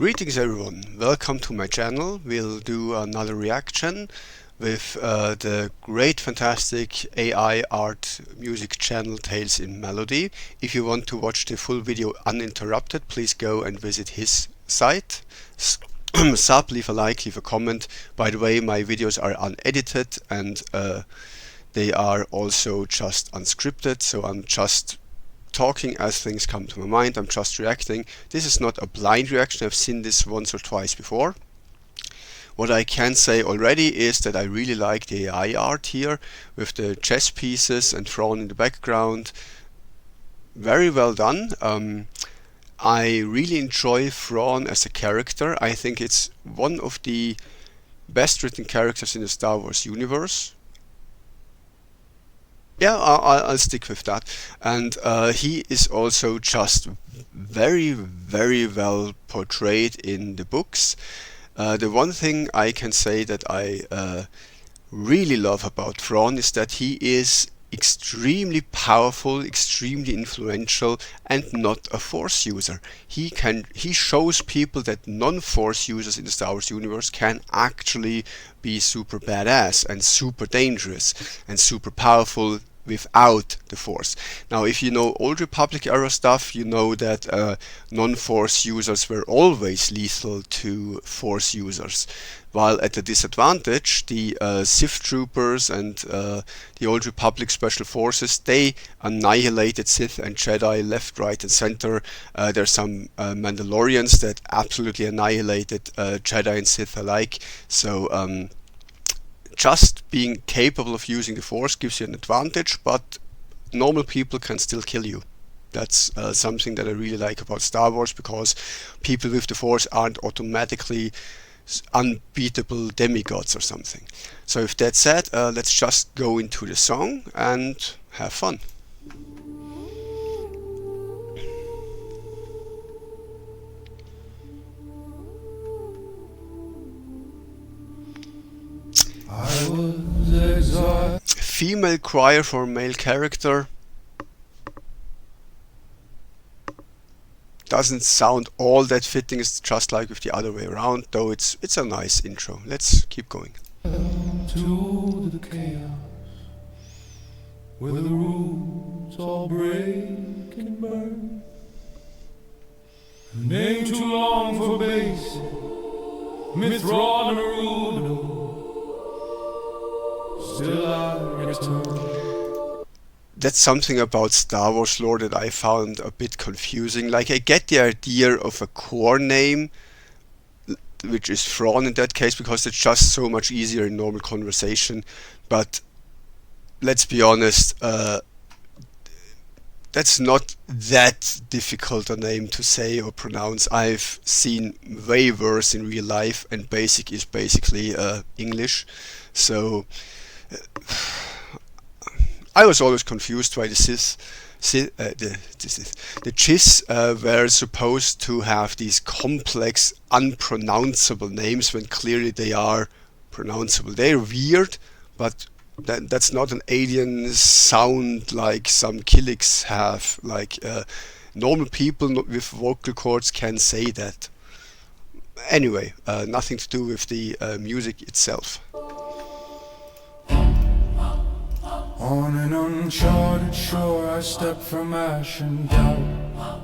Greetings everyone, welcome to my channel. We'll do another reaction with the great fantastic AI art music channel Tales in Melody. If you want to watch the full video uninterrupted, please go and visit his site. Sub, leave a like, leave a comment. By the way, my videos are unedited and they are also just unscripted, so I'm just talking as things come to my mind. I'm just reacting. This is not a blind reaction. I've seen this once or twice before. What I can say already is that I really like the AI art here with the chess pieces and Thrawn in the background. Very well done. I really enjoy Thrawn as a character. I think it's one of the best written characters in the Star Wars universe. Yeah, I'll stick with that. And he is also just very well portrayed in the books. The one thing I can say that I really love about Thrawn is that he is extremely powerful, extremely influential, and not a Force user. He shows people that non-Force users in the Star Wars universe can actually be super badass and super dangerous and super powerful without the Force. Now, if you know Old Republic era stuff, you know that non-Force users were always lethal to Force users, while at a disadvantage, the Sith troopers and the Old Republic special forces, they annihilated Sith and Jedi left, right and center. There's some Mandalorians that absolutely annihilated Jedi and Sith alike. So just being capable of using the Force gives you an advantage, but normal people can still kill you. That's something that I really like about Star Wars, because people with the Force aren't automatically unbeatable demigods or something. So with that said, let's just go into the song and have fun. Female choir for a male character doesn't sound all that fitting. It's just like with the other way around, though it's a nice intro. Let's keep going. To the chaos where the rules all break and burn. A name too long for basic, Thrawn Rudo. Still I return. That's something about Star Wars lore that I found a bit confusing. Like, I get the idea of a core name, which is Thrawn in that case, because it's just so much easier in normal conversation. But let's be honest, that's not that difficult a name to say or pronounce. I've seen way worse in real life, and basic is basically English. So I was always confused why the Chiss were supposed to have these complex, unpronounceable names when clearly they are pronounceable. They're weird, but that's not an alien sound like some Killiks have. Like normal people with vocal cords can say that. Anyway, nothing to do with the music itself. On an uncharted shore I step from ash and doubt.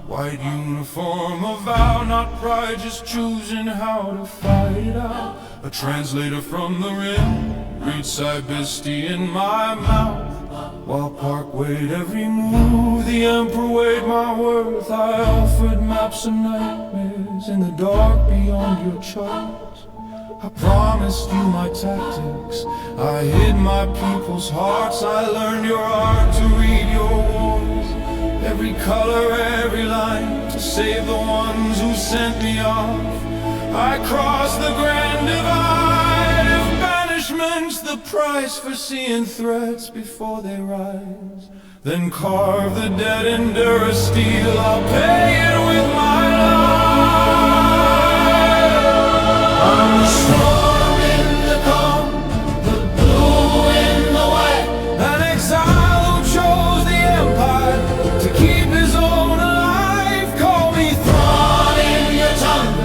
White uniform of vow, not pride, just choosing how to fight out. A translator from the rim reads Cybisti in my mouth, while Park weighed every move, the Emperor weighed my worth. I offered maps and nightmares in the dark beyond your charts. I promised you my tactics, I hid my people's hearts. I learned your art to read your wars, every color, every line, to save the ones who sent me off. I crossed the grand divide, if banishment's the price for seeing threats before they rise, then carve the dead in Durasteel, I'll pay it with my life. I'm the storm in the calm, the blue in the white, an exile who chose the empire to keep his own alive. Call me Thrawn in your tongue,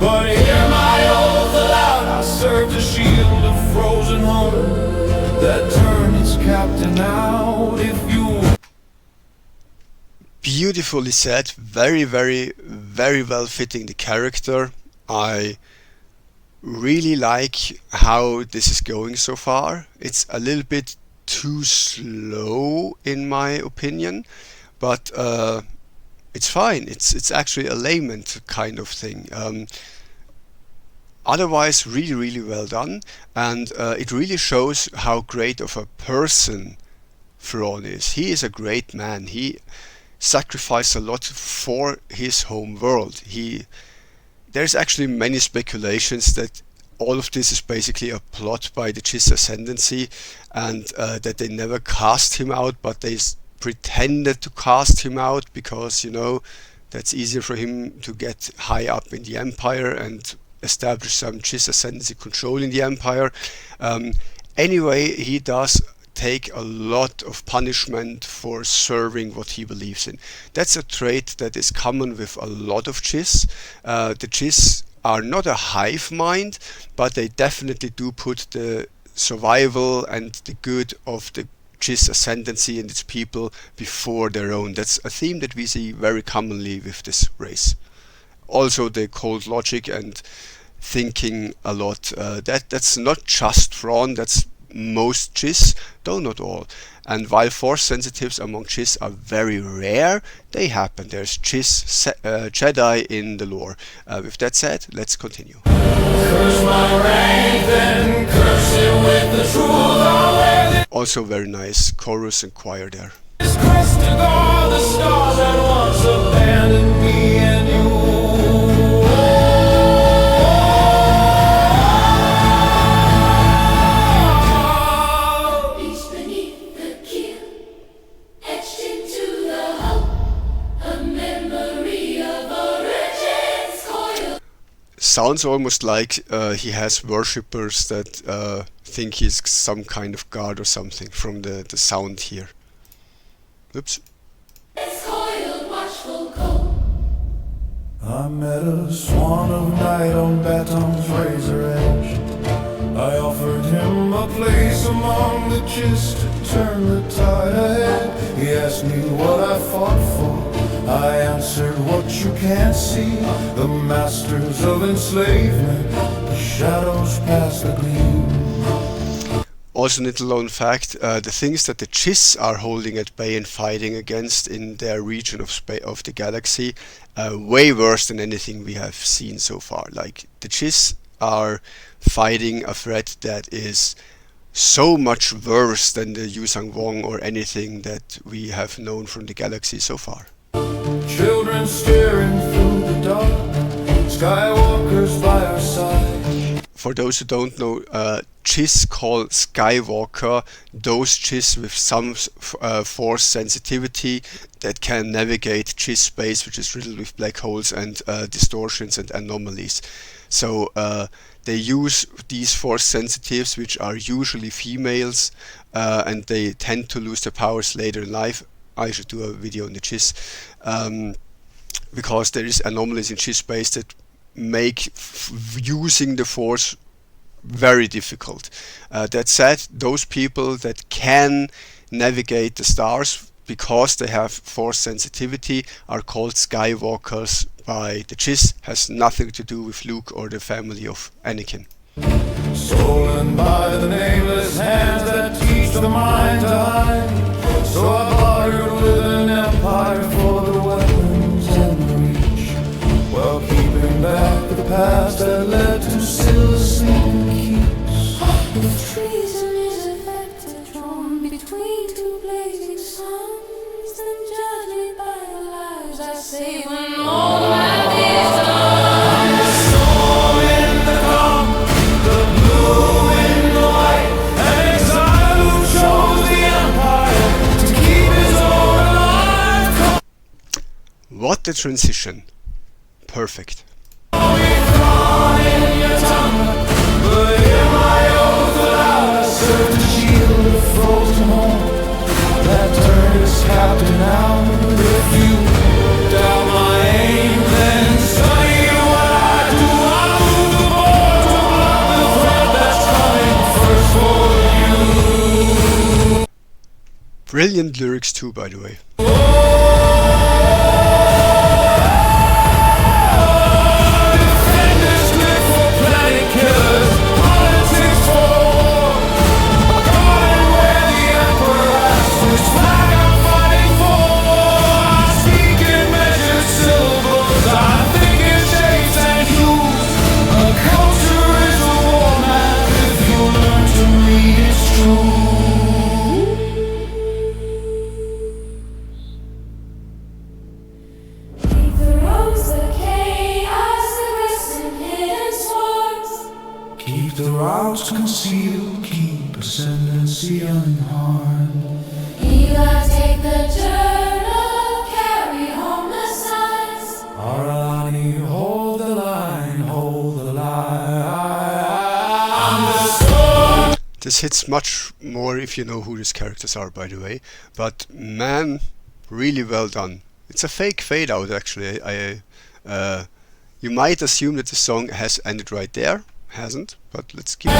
But hear my oath aloud, I serve the shield of frozen home that turned its captain out. If you Beautifully said, very, very, very well fitting the character. I really like how this is going so far. It's a little bit too slow in my opinion, but it's fine. It's actually a lament kind of thing. Otherwise, really, really well done, and it really shows how great of a person Thrawn is. He is a great man. He sacrificed a lot for his home world. There's actually many speculations that all of this is basically a plot by the Chiss Ascendancy, and that they never cast him out, but they pretended to cast him out because, you know, that's easier for him to get high up in the Empire and establish some Chiss Ascendancy control in the Empire. Anyway, he does take a lot of punishment for serving what he believes in. That's a trait that is common with a lot of Chiss. The Chiss are not a hive mind, but they definitely do put the survival and the good of the Chiss Ascendancy and its people before their own. That's a theme that we see very commonly with this race. Also the cold logic and thinking a lot. That's not just Thrawn, that's most Chiss, though not all. And while Force sensitives among Chiss are very rare, they happen. There's Chiss Jedi in the lore. With that said, let's continue. curse my rank, then curse it with the truth. I'll wear Also very nice chorus and choir there. this crest to guard the stars that once abandoned me and you. Beast beneath the keel, etched into the hull, a memory of origins coiled. Sounds almost like he has worshippers that think he's some kind of god or something from the sound here. Oops. Coiled, watchful cold. I met a swan of night on Baton's razor edge. I offered him a place among the Chiss to turn the tide ahead. He asked me what I fought for. I answered what you can't see. The masters of enslavement, the shadows past the gleam. Also, little known fact, the things that the Chiss are holding at bay and fighting against in their region of the galaxy, way worse than anything we have seen so far. Like, the Chiss are fighting a threat that is so much worse than the Yusang Wong or anything that we have known from the galaxy so far. Children staring through the dark, Skywalker's by our side. For those who don't know, Chiss call Skywalker those Chiss with some force sensitivity that can navigate Chiss space, which is riddled with black holes and distortions and anomalies. So they use these force sensitives, which are usually females, and they tend to lose their powers later in life. I should do a video on the Chiss, because there is anomalies in Chiss space that make using the force very difficult. That said, those people that can navigate the stars because they have force sensitivity are called Skywalkers by the Chiss. Has nothing to do with Luke or the family of Anakin. Stolen by the nameless hands that teach the mind to hide. So I bartered with an empire for the weapons and the reach, while keeping back the past that led to still sleeping keeps. If treason is affected, drawn between two blazing suns, then judge me by the lives I say when all the math is done. The storm in the calm, the blue in the white, an exile who chose the empire to keep his own alive. What a transition. Perfect. Thrawn in your tongue, but hear my oath aloud. I serve the shield of frozen home that turned its captain out. If you doubt my aim, then study what I do. Brilliant lyrics too, by the way. Keep the routes concealed, keep ascendancy unharmed. Eli, take the journal, carry home the signs. Aralani, hold the line, hold the line. This hits much more if you know who these characters are, by the way. But man, really well done. It's a fake fade out, actually. You might assume that the song has ended right there. Hasn't, but let's keep it.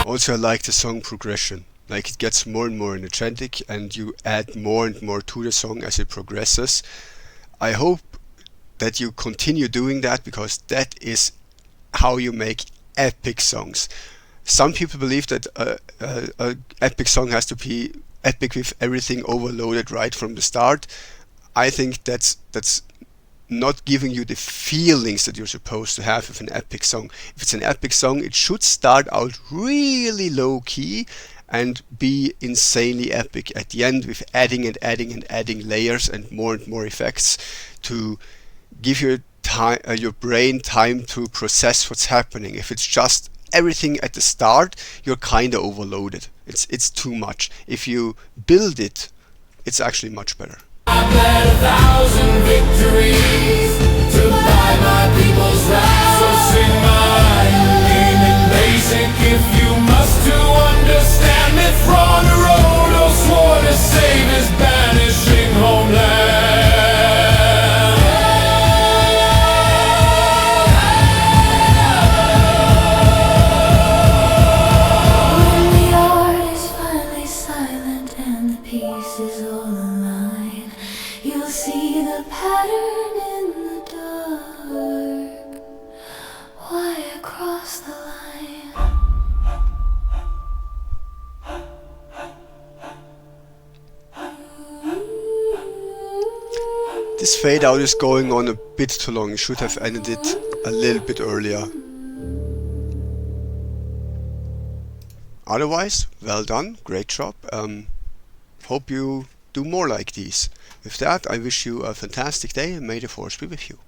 Also, I like the song progression. Like, it gets more and more energetic and you add more and more to the song as it progresses. I hope that you continue doing that, because that is how you make epic songs. Some people believe that a epic song has to be epic with everything overloaded right from the start. I think that's not giving you the feelings that you're supposed to have with an epic song. If it's an epic song, it should start out really low key and be insanely epic at the end, with adding and adding and adding layers and more effects to give your brain time to process what's happening. If it's just everything at the start, you're kind of overloaded. It's too much. If you build it, it's actually much better. I've led 1,000 victories to buy my people's rights. So sing my name in basic if you must, to understand me. Thrawn rode or swore to save his banishing homeland. When the art is finally silent and the pieces all align, you'll see the pattern in the dark. Why across the line? This fade out is going on a bit too long. You should have ended it a little bit earlier. Otherwise, well done, great job. Hope you do more like these. With that, I wish you a fantastic day and may the force be with you.